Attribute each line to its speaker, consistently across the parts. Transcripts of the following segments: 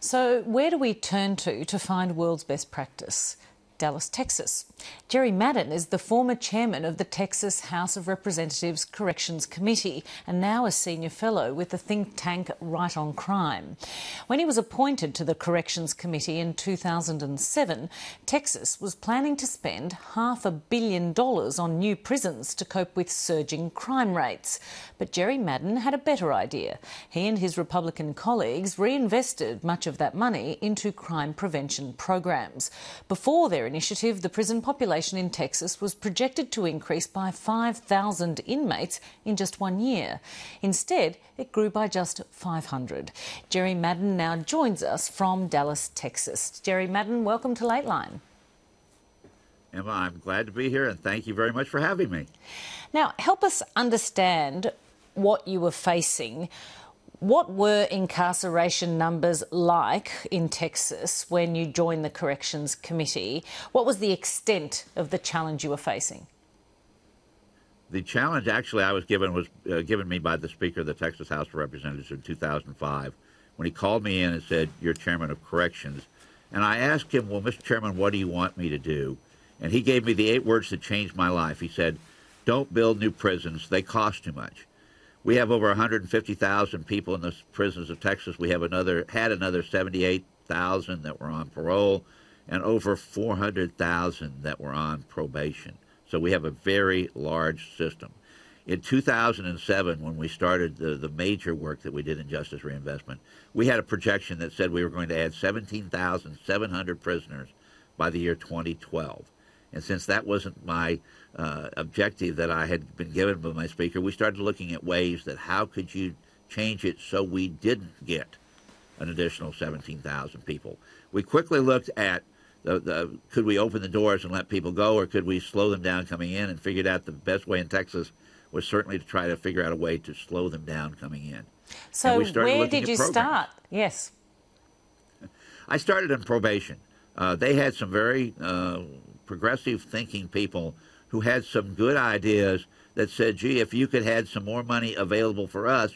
Speaker 1: So where do we turn to find world's best practice? Dallas, Texas. Jerry Madden is the former chairman of the Texas House of Representatives Corrections Committee and now a senior fellow with the think tank Right on Crime. When he was appointed to the Corrections Committee in 2007, Texas was planning to spend $500 million on new prisons to cope with surging crime rates. But Jerry Madden had a better idea. He and his Republican colleagues reinvested much of that money into crime prevention programs. Before their initiative, the prison population in Texas was projected to increase by 5,000 inmates in just 1 year. Instead, it grew by just 500. Jerry Madden now joins us from Dallas, Texas. Jerry Madden, welcome to Lateline.
Speaker 2: Emma, I'm glad to be here, and thank you very much for having me.
Speaker 1: Now, help us understand what you were facing. What were incarceration numbers like in Texas when you joined the Corrections Committee? What was the extent of the challenge you were facing?
Speaker 2: The challenge actually I was given was given me by the Speaker of the Texas House of Representatives in 2005 when he called me in and said, "You're Chairman of Corrections." And I asked him, "Well, Mr. Chairman, what do you want me to do?" And he gave me the 8 words that changed my life. He said, "Don't build new prisons. They cost too much." We have over 150,000 people in the prisons of Texas. We have had another 78,000 that were on parole and over 400,000 that were on probation. So we have a very large system. In 2007, when we started the major work that we did in justice reinvestment, we had a projection that said we were going to add 17,700 prisoners by the year 2012. And since that wasn't my objective that I had been given by my speaker, we started looking at ways that how could you change it so we didn't get an additional 17,000 people. We quickly looked at could we open the doors and let people go, or could we slow them down coming in, and figured out the best way in Texas was certainly to try to figure out a way to slow them down coming in.
Speaker 1: So where did you start? Yes.
Speaker 2: I started in probation. They had some very progressive thinking people who had some good ideas that said, gee, if you could have some more money available for us,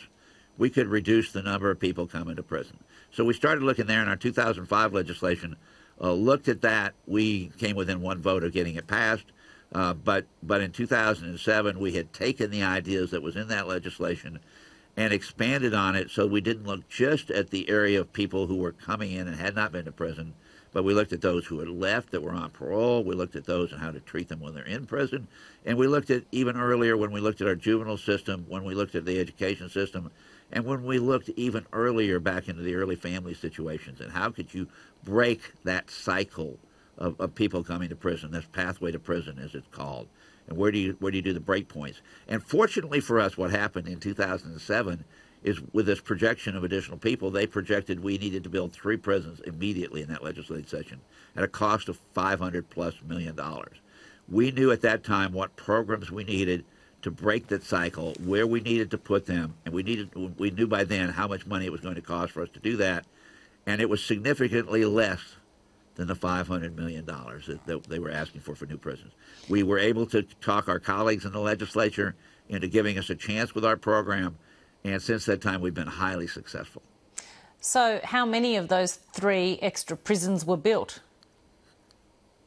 Speaker 2: we could reduce the number of people coming to prison. So we started looking there, and our 2005 legislation looked at that. We came within 1 vote of getting it passed, but in 2007 we had taken the ideas that was in that legislation and expanded on it, so we didn't look just at the area of people who were coming in and had not been to prison, but we looked at those who had left that were on parole. We looked at those and how to treat them when they're in prison. And we looked at even earlier when we looked at our juvenile system, when we looked at the education system, and when we looked even earlier back into the early family situations and how could you break that cycle of people coming to prison, this pathway to prison as it's called. And where do you do the break points? And fortunately for us, what happened in 2007 is with this projection of additional people, they projected we needed to build 3 prisons immediately in that legislative session at a cost of $500+ million. We knew at that time what programs we needed to break that cycle, where we needed to put them, and we knew by then how much money it was going to cost for us to do that, and it was significantly less than the $500 million that they were asking for new prisons. We were able to talk our colleagues in the legislature into giving us a chance with our program, and since that time, we've been highly successful.
Speaker 1: So how many of those 3 extra prisons were built?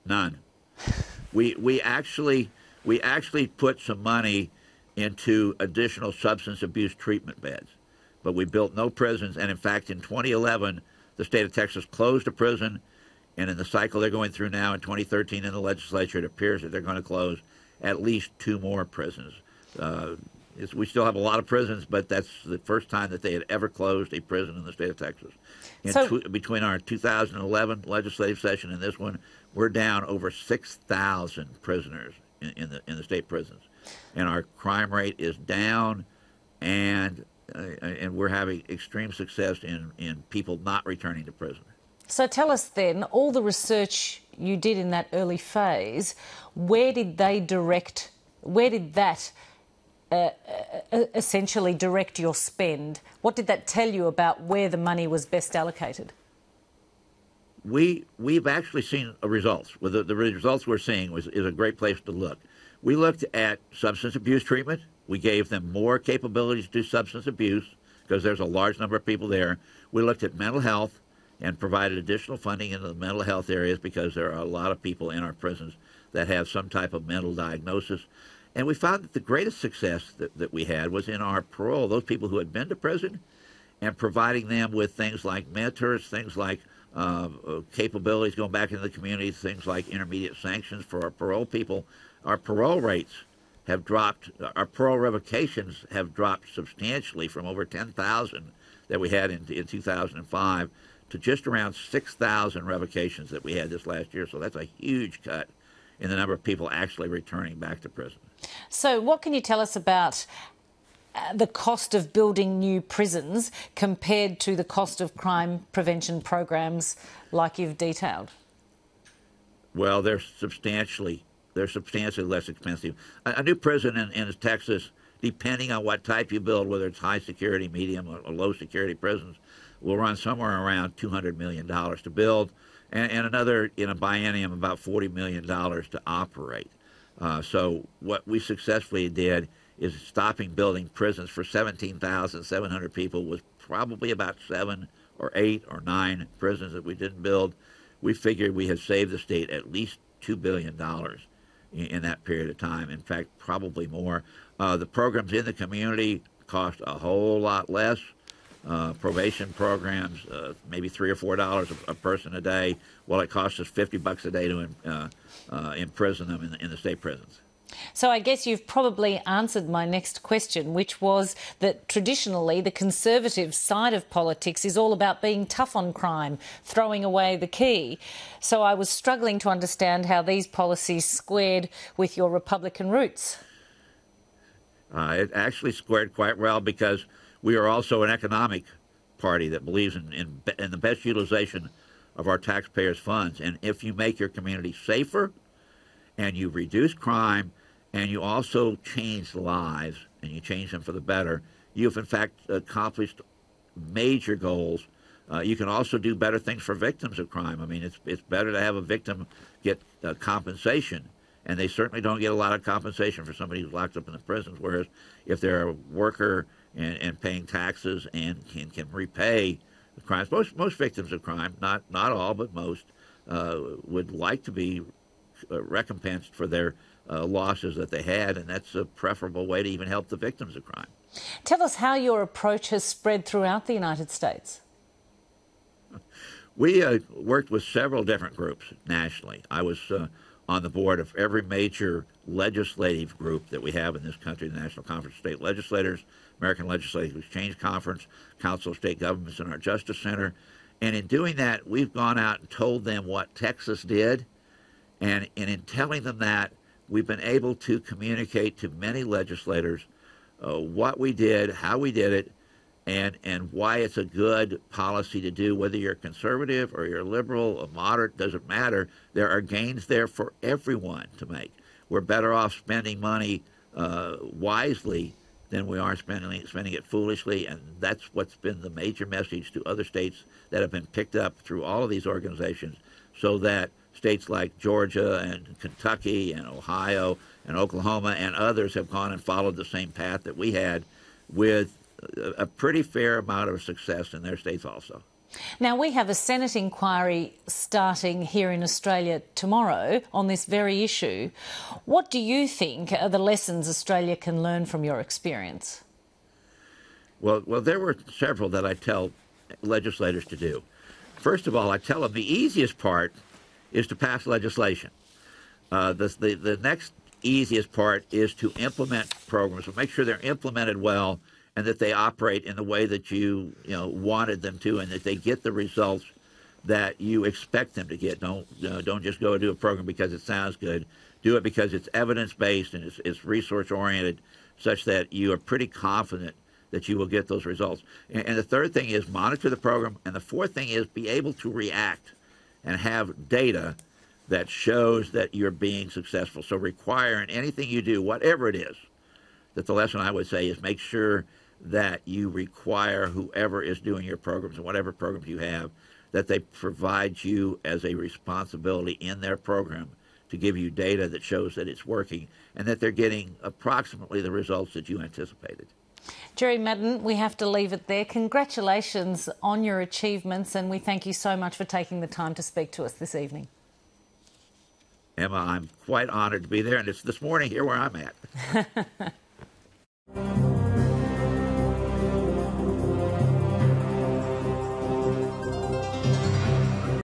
Speaker 2: None. We actually put some money into additional substance abuse treatment beds, but we built no prisons. And in fact, in 2011, the state of Texas closed a prison, and in the cycle they're going through now in 2013 in the legislature, it appears that they're going to close at least 2 more prisons. We still have a lot of prisons, but that's the first time that they had ever closed a prison in the state of Texas. Between our 2011 legislative session and this one, we're down over 6,000 prisoners in the state prisons, and our crime rate is down, and we're having extreme success in people not returning to prison.
Speaker 1: So tell us then, all the research you did in that early phase, where did that essentially direct your spend? What did that tell you about where the money was best allocated?
Speaker 2: We've actually seen results. The results we're seeing is a great place to look. We looked at substance abuse treatment. We gave them more capabilities to do substance abuse because there's a large number of people there. We looked at mental health, and provided additional funding into the mental health areas because there are a lot of people in our prisons that have some type of mental diagnosis. And we found that the greatest success that we had was in our parole, those people who had been to prison, and providing them with things like mentors, things like capabilities going back into the community, things like intermediate sanctions for our parole people. Our parole rates have dropped, our parole revocations have dropped substantially from over 10,000 that we had in 2005 to just around 6,000 revocations that we had this last year. So that's a huge cut in the number of people actually returning back to prison.
Speaker 1: So what can you tell us about the cost of building new prisons compared to the cost of crime prevention programs like you've detailed?
Speaker 2: Well, they're substantially less expensive. A new prison in Texas, depending on what type you build, whether it's high security, medium, or low security prisons, will run somewhere around $200 million to build, and another, in a biennium, about $40 million to operate. So what we successfully did is stopping building prisons for 17,700 people was probably about 7 or 8 or 9 prisons that we didn't build. We figured we had saved the state at least $2 billion in that period of time. In fact, probably more. The programs in the community cost a whole lot less. Probation programs, maybe $3 or $4 a person a day. Well, it costs us $50 a day to imprison them in the state prisons.
Speaker 1: So I guess you've probably answered my next question, which was that traditionally the Conservative side of politics is all about being tough on crime, throwing away the key. So I was struggling to understand how these policies squared with your Republican roots.
Speaker 2: It actually squared quite well because we are also an economic party that believes in the best utilization of our taxpayers' funds. And if you make your community safer and you reduce crime and you also change lives and you change them for the better, you've in fact accomplished major goals. You can also do better things for victims of crime. I mean, it's better to have a victim get compensation, and they certainly don't get a lot of compensation for somebody who's locked up in the prisons, whereas if they're a worker and paying taxes and can repay the crimes, most victims of crime, not all, but most, would like to be recompensed for their losses that they had, and that's a preferable way to even help the victims of crime.
Speaker 1: Tell us how your approach has spread throughout the United States.
Speaker 2: We worked with several different groups nationally. I was on the board of every major legislative group that we have in this country, the National Conference of State Legislators, American Legislative Exchange Conference, Council of State Governments, and our Justice Center. And in doing that, we've gone out and told them what Texas did. And in telling them that, we've been able to communicate to many legislators what we did, how we did it, and why it's a good policy to do. Whether you're conservative or you're liberal or moderate, doesn't matter. There are gains there for everyone to make. We're better off spending money wisely than we are spending it foolishly, and that's what's been the major message to other states that have been picked up through all of these organizations, so that states like Georgia and Kentucky and Ohio and Oklahoma and others have gone and followed the same path that we had, with a pretty fair amount of success in their states also.
Speaker 1: Now, we have a Senate inquiry starting here in Australia tomorrow on this very issue. What do you think are the lessons Australia can learn from your experience?
Speaker 2: Well, there were several that I tell legislators to do. First of all, I tell them the easiest part is to pass legislation. The next easiest part is to implement programs, so make sure they're implemented well and that they operate in the way that you wanted them to, and that they get the results that you expect them to get. Don't just go and do a program because it sounds good. Do it because it's evidence-based and it's resource-oriented, such that you are pretty confident that you will get those results. And the third thing is monitor the program, and the fourth thing is be able to react and have data that shows that you're being successful. So require in anything you do, whatever it is, that the lesson I would say is make sure that you require whoever is doing your programs and whatever programs you have, that they provide you as a responsibility in their program to give you data that shows that it's working and that they're getting approximately the results that you anticipated.
Speaker 1: Jerry Madden, we have to leave it there. Congratulations on your achievements, and we thank you so much for taking the time to speak to us this evening.
Speaker 2: Emma, I'm quite honored to be there, and it's this morning here where I'm at.